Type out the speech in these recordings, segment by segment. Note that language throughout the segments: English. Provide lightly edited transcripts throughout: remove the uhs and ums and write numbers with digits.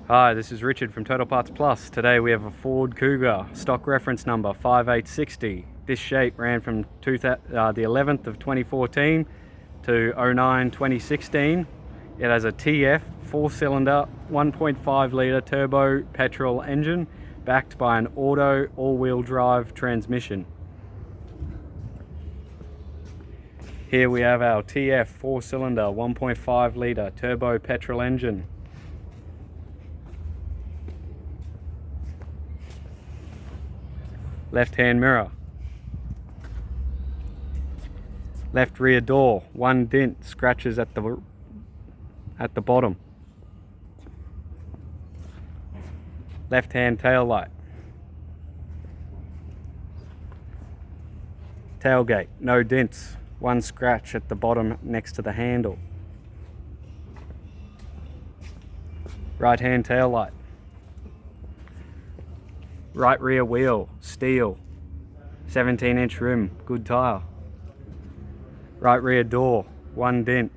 Hi, this is Richard from Total Parts Plus. Today we have a Ford Kuga, stock reference number 5860. This shape ran from the 11th of 2014 to 09/2016. It has a TF 4-cylinder 1.5 litre turbo petrol engine backed by an auto all-wheel drive transmission. Here we have our TF 4-cylinder 1.5 litre turbo petrol engine. Left hand mirror, left rear door, one dent, scratches at the bottom, left hand tail light, tailgate, no dents, one scratch at the bottom next to the handle, right hand tail light, right rear wheel, steel, 17-inch rim, good tyre. Right rear door, one dent.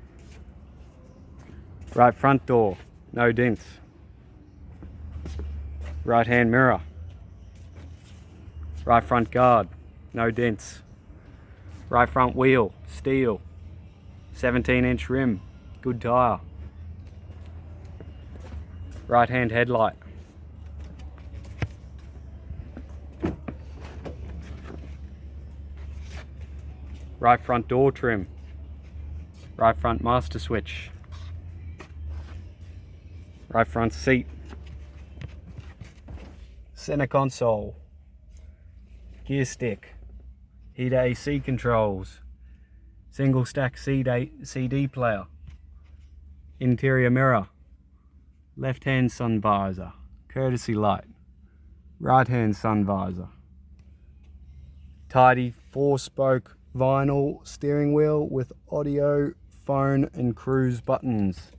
Right front door, no dents. Right hand mirror. Right front guard, no dents. Right front wheel, steel, 17-inch rim, good tyre. Right hand headlight. Right front door trim, right front master switch, right front seat, center console, gear stick, heater AC controls, single stack CD player, interior mirror, left hand sun visor, courtesy light, right hand sun visor, tidy 4-spoke vinyl steering wheel with audio, phone and cruise buttons.